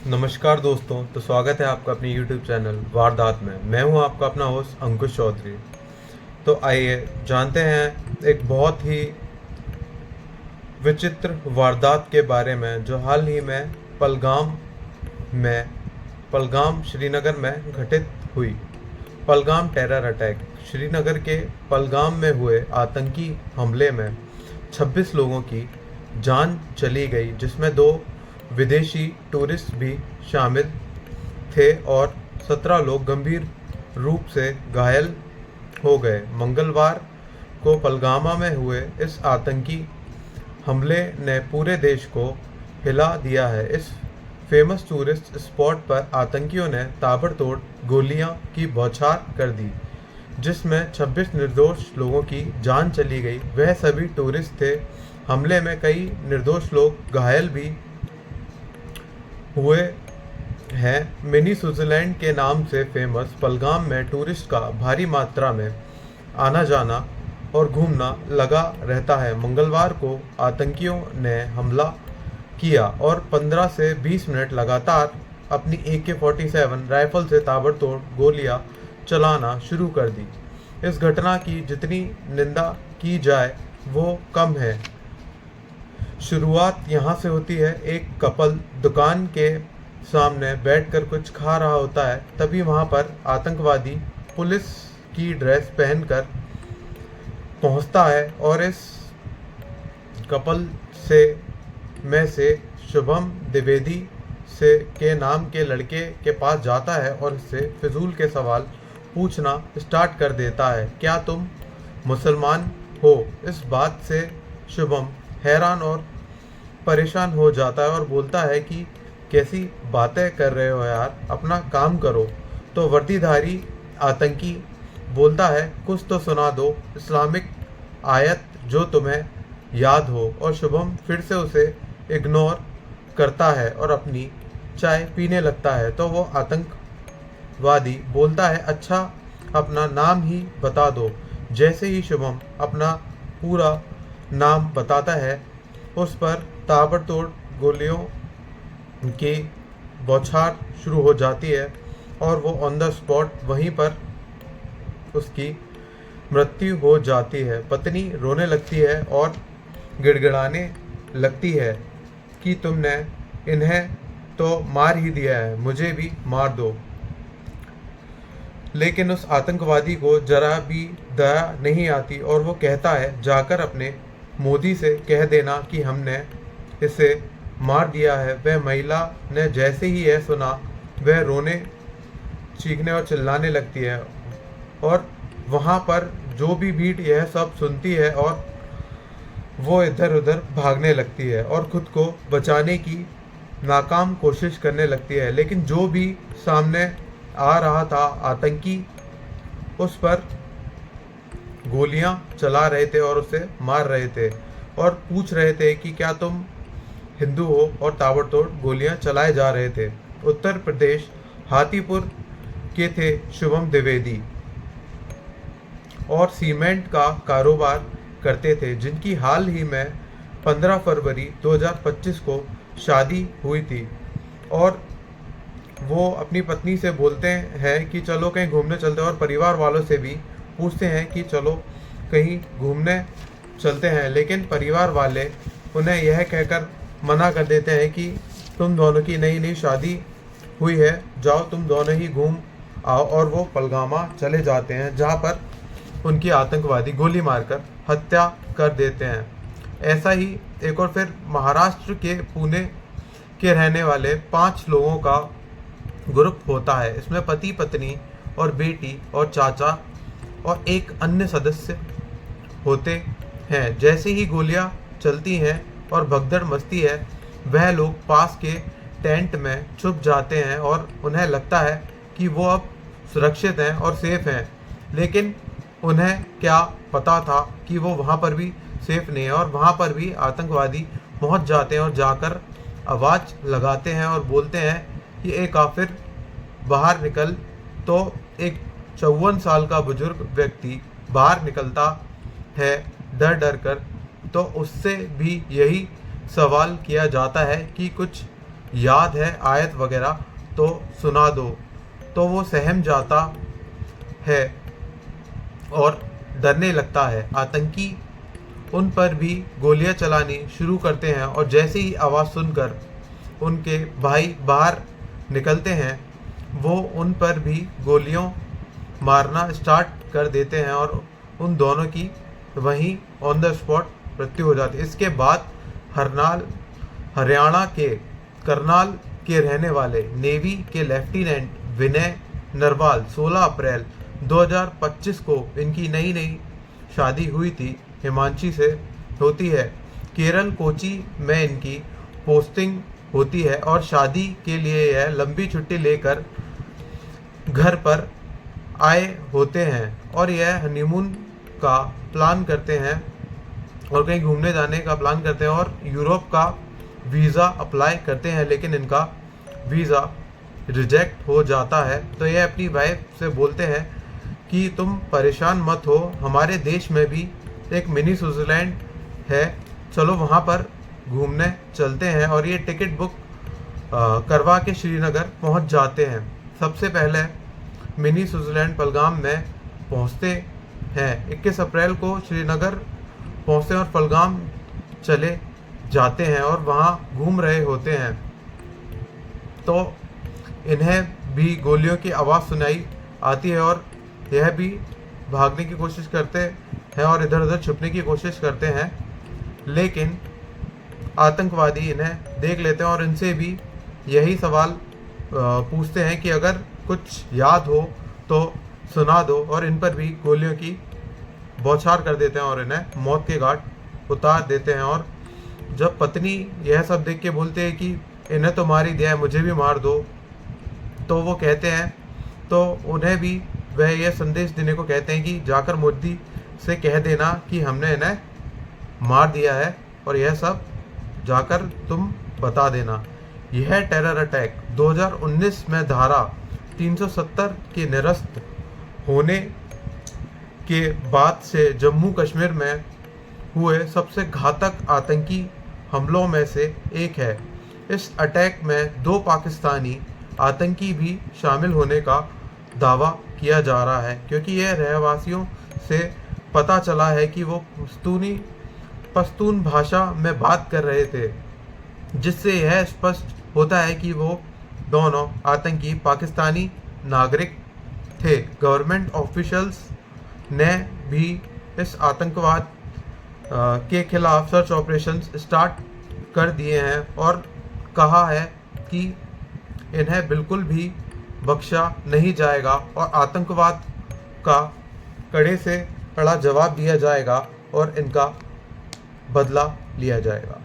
नमस्कार दोस्तों, तो स्वागत है आपका अपने YouTube चैनल वारदात में। मैं हूं आपका अपना होस्ट अंकुश चौधरी। तो आइए जानते हैं एक बहुत ही विचित्र वारदात के बारे में जो हाल ही में पलगाम श्रीनगर में घटित हुई। पलगाम टेरर अटैक। श्रीनगर के पलगाम में हुए आतंकी हमले में 26 लोगों की जान चली गई, जिसमें 2 विदेशी टूरिस्ट भी शामिल थे और 17 लोग गंभीर रूप से घायल हो गए। मंगलवार को पलगामा में हुए इस आतंकी हमले ने पूरे देश को हिला दिया है। इस फेमस टूरिस्ट स्पॉट पर आतंकियों ने ताबड़तोड़ गोलियां की बौछार कर दी, जिसमें 26 निर्दोष लोगों की जान चली गई। वह सभी टूरिस्ट थे। हमले में कई निर्दोष लोग घायल भी हुए हैं। मिनी स्विट्जरलैंड के नाम से फेमस पलगाम में टूरिस्ट का भारी मात्रा में आना जाना और घूमना लगा रहता है। मंगलवार को आतंकियों ने हमला किया और 15 से 20 मिनट लगातार अपनी AK-47 राइफल से ताबड़तोड़ गोलियां चलाना शुरू कर दी। इस घटना की जितनी निंदा की जाए वो कम है। शुरुआत यहाँ से होती है। एक कपल दुकान के सामने बैठकर कुछ खा रहा होता है, तभी वहाँ पर आतंकवादी पुलिस की ड्रेस पहनकर पहुँचता है और इस कपल में से शुभम द्विवेदी के नाम के लड़के के पास जाता है और इससे फिजूल के सवाल पूछना स्टार्ट कर देता है। क्या तुम मुसलमान हो? इस बात से शुभम हैरान और परेशान हो जाता है और बोलता है कि कैसी बातें कर रहे हो यार, अपना काम करो। तो वर्दीधारी आतंकी बोलता है, कुछ तो सुना दो, इस्लामिक आयत जो तुम्हें याद हो। और शुभम फिर से उसे इग्नोर करता है और अपनी चाय पीने लगता है। तो वो आतंकवादी बोलता है, अच्छा अपना नाम ही बता दो। जैसे ही शुभम अपना पूरा नाम बताता है, उस पर ताबड़तोड़ गोलियों की बौछार शुरू हो जाती है और वो ऑन द स्पॉट वहीं पर उसकी मृत्यु हो जाती है। पत्नी रोने लगती है और गिड़गिड़ाने लगती है कि तुमने इन्हें तो मार ही दिया है, मुझे भी मार दो। लेकिन उस आतंकवादी को जरा भी दया नहीं आती और वो कहता है, जाकर अपने मोदी से कह देना कि हमने इसे मार दिया है। वह महिला ने जैसे ही यह सुना, वह रोने, चीखने और चिल्लाने लगती है और वहाँ पर जो भी भीड़ यह सब सुनती है और वो इधर उधर भागने लगती है और खुद को बचाने की नाकाम कोशिश करने लगती है। लेकिन जो भी सामने आ रहा था आतंकी, उस पर गोलियां चला रहे थे और उसे मार रहे थे और पूछ रहे थे कि क्या तुम हिंदू हो, और ताबड़तोड़ गोलियां चलाए जा रहे थे। उत्तर प्रदेश हाथीपुर के थे शुभम द्विवेदी और सीमेंट का कारोबार करते थे, जिनकी हाल ही में 15 फरवरी 2025 को शादी हुई थी। और वो अपनी पत्नी से बोलते हैं कि चलो कहीं घूमने चलते हैं और परिवार वालों से भी पूछते हैं कि चलो कहीं घूमने चलते हैं। लेकिन परिवार वाले उन्हें यह कहकर मना कर देते हैं कि तुम दोनों की नई नई शादी हुई है, जाओ तुम दोनों ही घूम आओ। और वो पलगामा चले जाते हैं, जहाँ पर उनकी आतंकवादी गोली मारकर हत्या कर देते हैं। ऐसा ही एक और फिर महाराष्ट्र के पुणे के रहने वाले 5 लोगों का ग्रुप होता है। इसमें पति पत्नी और बेटी और चाचा और एक अन्य सदस्य होते हैं। जैसे ही गोलियां चलती हैं और भगदड़ मचती है, वह लोग पास के टेंट में छुप जाते हैं और उन्हें लगता है कि वो अब सुरक्षित हैं और सेफ हैं। लेकिन उन्हें क्या पता था कि वो वहाँ पर भी सेफ नहीं है और वहाँ पर भी आतंकवादी पहुँच जाते हैं और जाकर आवाज़ लगाते हैं और बोलते हैं कि एक काफिर बाहर निकल। तो एक 54 साल का बुजुर्ग व्यक्ति बाहर निकलता है डर डर कर। तो उससे भी यही सवाल किया जाता है कि कुछ याद है आयत वगैरह तो सुना दो। तो वो सहम जाता है और डरने लगता है। आतंकी उन पर भी गोलियां चलानी शुरू करते हैं और जैसे ही आवाज़ सुनकर उनके भाई बाहर निकलते हैं वो उन पर भी गोलियों मारना स्टार्ट कर देते हैं और उन दोनों की वहीं ऑन द स्पॉट मृत्यु हो जाती है। इसके बाद हरियाणा के करनाल के रहने वाले नेवी के लेफ्टिनेंट विनय नरवाल 16 अप्रैल 2025 को इनकी नई नई शादी हुई थी हिमांशी से होती है। केरल कोची में इनकी पोस्टिंग होती है और शादी के लिए यह लंबी छुट्टी लेकर घर पर आए होते हैं और यह हनीमून का प्लान करते हैं और कहीं घूमने जाने का प्लान करते हैं और यूरोप का वीज़ा अप्लाई करते हैं, लेकिन इनका वीज़ा रिजेक्ट हो जाता है। तो यह अपनी वाइफ से बोलते हैं कि तुम परेशान मत हो, हमारे देश में भी एक मिनी स्विट्ज़रलैंड है, चलो वहाँ पर घूमने चलते हैं। और ये टिकट बुक करवा के श्रीनगर पहुँच जाते हैं। सबसे पहले मिनी स्विट्ज़रलैंड पहलगाम में पहुँचते हैं। 21 अप्रैल को श्रीनगर पहुँचते हैं और पहलगाम चले जाते हैं और वहाँ घूम रहे होते हैं तो इन्हें भी गोलियों की आवाज़ सुनाई आती है और यह भी भागने की कोशिश करते हैं और इधर उधर छुपने की कोशिश करते हैं, लेकिन आतंकवादी इन्हें देख लेते हैं और इनसे भी यही सवाल पूछते हैं कि अगर कुछ याद हो तो सुना दो, और इन पर भी गोलियों की बौछार कर देते हैं और इन्हें मौत के घाट उतार देते हैं। और जब पत्नी यह सब देख के बोलते हैं कि इन्हें तो मार ही दिया है, मुझे भी मार दो, तो वो कहते हैं, तो उन्हें भी वह यह संदेश देने को कहते हैं कि जाकर मोदी से कह देना कि हमने इन्हें मार दिया है और यह सब जाकर तुम बता देना। यह टेरर अटैक 2019 में धारा 370 के निरस्त होने के बाद से जम्मू कश्मीर में हुए सबसे घातक आतंकी हमलों में से एक है। इस अटैक में 2 पाकिस्तानी आतंकी भी शामिल होने का दावा किया जा रहा है, क्योंकि यह रहवासियों से पता चला है कि वो पश्तून भाषा में बात कर रहे थे, जिससे यह स्पष्ट होता है कि वो दोनों आतंकी पाकिस्तानी नागरिक थे। गवर्नमेंट ऑफिशियल्स ने भी इस आतंकवाद के खिलाफ सर्च ऑपरेशंस स्टार्ट कर दिए हैं और कहा है कि इन्हें बिल्कुल भी बख्शा नहीं जाएगा और आतंकवाद का कड़े से कड़ा जवाब दिया जाएगा और इनका बदला लिया जाएगा।